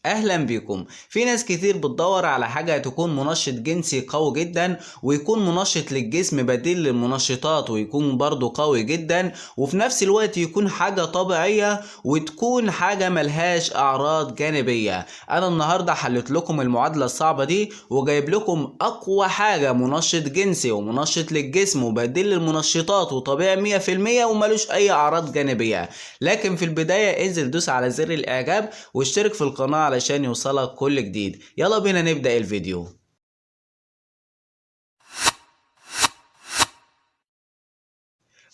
اهلا بيكم. في ناس كتير بتدور على حاجة تكون منشط جنسي قوي جدا ويكون منشط للجسم بديل للمنشطات ويكون برضو قوي جدا، وفي نفس الوقت يكون حاجة طبيعية وتكون حاجة ملهاش اعراض جانبية. انا النهاردة حلت لكم المعادلة الصعبة دي وجايب لكم اقوى حاجة منشط جنسي ومنشط للجسم وبديل للمنشطات وطبيعي 100% وملوش اي اعراض جانبية. لكن في البداية انزل دوس على زر الاعجاب واشترك في القناة علشان يوصلك كل جديد. يلا بينا نبدأ الفيديو.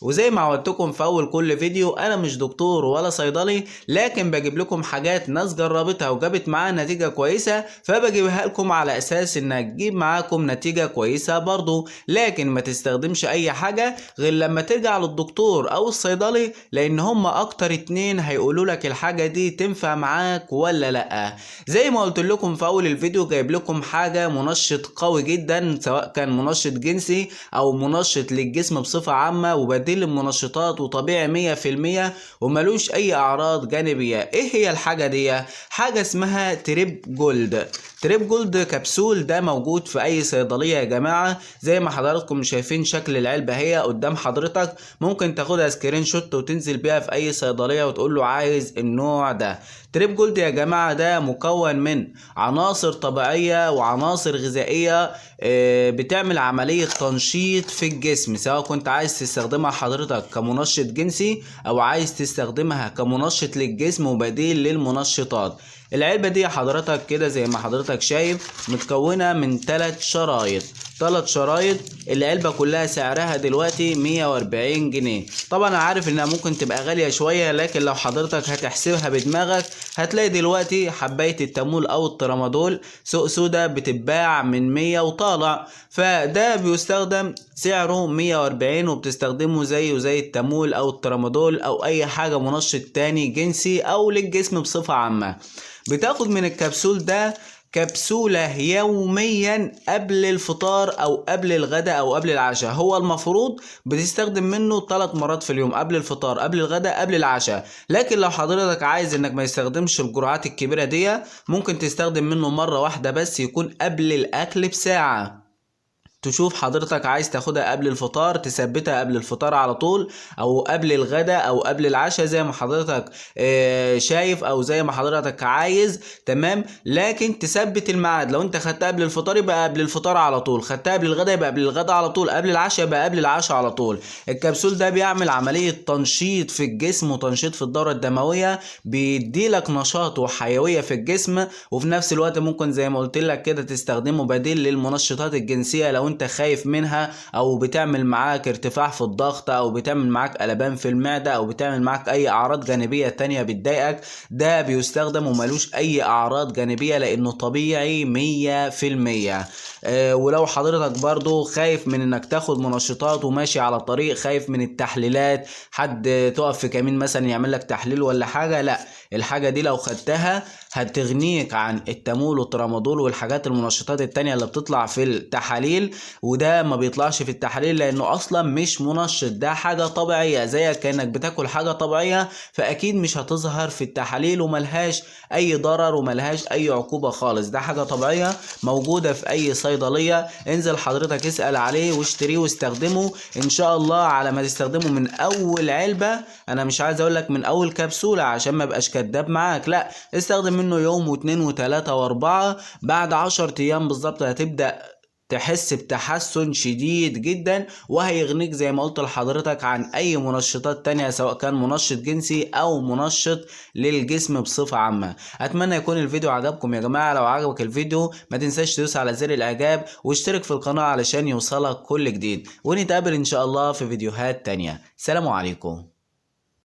وزي ما عودتكم في اول كل فيديو، انا مش دكتور ولا صيدلي، لكن بجيب لكم حاجات ناس جربتها وجابت معاها نتيجة كويسة، فبجيبها لكم على اساس انها تجيب معاكم نتيجة كويسة برضو. لكن ما تستخدمش اي حاجة غير لما ترجع للدكتور او الصيدلي، لان هما اكتر اتنين هيقولوا لك الحاجة دي تنفع معاك ولا لا. زي ما قلت لكم في اول الفيديو، جايب لكم حاجة منشط قوي جدا، سواء كان منشط جنسي او منشط للجسم بصفة عامة وبديل المنشطات وطبيعي 100% وملوش اي اعراض جانبية. ايه هي الحاجة دي؟ حاجة اسمها تريب جولد. تريب جولد كبسول، ده موجود في اي صيدلية يا جماعة. زي ما حضراتكم شايفين شكل العلبة هي قدام حضرتك، ممكن تاخدها سكرين شوت وتنزل بيها في اي صيدلية وتقول له عايز النوع ده. تريب جولد يا جماعة ده مكون من عناصر طبيعية وعناصر غذائية بتعمل عملية تنشيط في الجسم، سواء كنت عايز تستخدمها حضرتك كمنشط جنسي او عايز تستخدمها كمنشط للجسم وبديل للمنشطات. العلبة دي حضرتك كده زي ما حضرتك شايف متكونة من 3 شرايط. 3 شرايط. العلبة كلها سعرها دلوقتي 140 جنيه. طبعا انا عارف انها ممكن تبقى غالية شوية، لكن لو حضرتك هتحسبها بدماغك هتلاقي دلوقتي حباية التامول او الترامادول سوق سودا بتتباع من 100 وطالع، فده بيستخدم سعره 140 وبتستخدمه زيه زي التامول او الترامادول او اي حاجة منشط تاني جنسي او للجسم بصفة عامة. بتاخد من الكبسول ده كبسولة يوميا قبل الفطار او قبل الغداء او قبل العشاء. هو المفروض بتستخدم منه 3 مرات في اليوم، قبل الفطار قبل الغداء قبل العشاء. لكن لو حضرتك عايز انك ما يستخدمش الجرعات الكبيرة دي، ممكن تستخدم منه مرة واحدة بس، يكون قبل الاكل بساعة. تشوف حضرتك عايز تاخدها قبل الفطار تثبتها قبل الفطار على طول، او قبل الغداء او قبل العشاء، زي ما حضرتك شايف او زي ما حضرتك عايز. تمام. لكن تثبت الميعاد، لو انت خدتها قبل الفطار يبقى قبل الفطار على طول، خدتها قبل الغداء يبقى قبل الغداء على طول، قبل العشاء يبقى قبل العشاء على طول. الكبسول ده بيعمل عملية تنشيط في الجسم وتنشيط في الدورة الدموية، بيديلك نشاط وحيوية في الجسم، وفي نفس الوقت ممكن زي ما قلت لك كده تستخدمه بديل للمنشطات الجنسية لو انت خايف منها، او بتعمل معاك ارتفاع في الضغط، او بتعمل معاك قلبان في المعدة، او بتعمل معاك اي اعراض جانبية تانية بتضايقك. ده بيستخدم وملوش اي اعراض جانبية لانه طبيعي 100%. ولو حضرتك برضو خايف من انك تاخد منشطات وماشي على طريق، خايف من التحليلات، حد تقف في كمين مثلا يعمل لك تحليل ولا حاجة، لا، الحاجة دي لو خدتها هتغنيك عن التامول والترامادول والحاجات المنشطات التانية اللي بتطلع في التحاليل. وده ما بيطلعش في التحاليل لانه اصلا مش منشط، ده حاجة طبيعية زيك كأنك بتاكل حاجة طبيعية، فاكيد مش هتظهر في التحاليل وملهاش اي ضرر وملهاش اي عقوبة خالص. ده حاجة طبيعية موجودة في اي صيدلية، انزل حضرتك اسأل عليه واشتريه واستخدمه ان شاء الله. على ما تستخدمه من اول علبة، انا مش عايز اقول لك من اول كبسولة عشان ما بقاش كداب معاك، لا، استخدم منه يوم واثنين وثلاثة واربعة، بعد 10 ايام بالظبط هتبدأ تحس بتحسن شديد جدا، وهيغنيك زي ما قلت لحضرتك عن اي منشطات تانية، سواء كان منشط جنسي او منشط للجسم بصفة عامة. اتمنى يكون الفيديو عجبكم يا جماعة. لو عجبك الفيديو ما تنساش تدوس على زر الاعجاب واشترك في القناة علشان يوصلك كل جديد، ونتقابل ان شاء الله في فيديوهات تانية. سلام عليكم.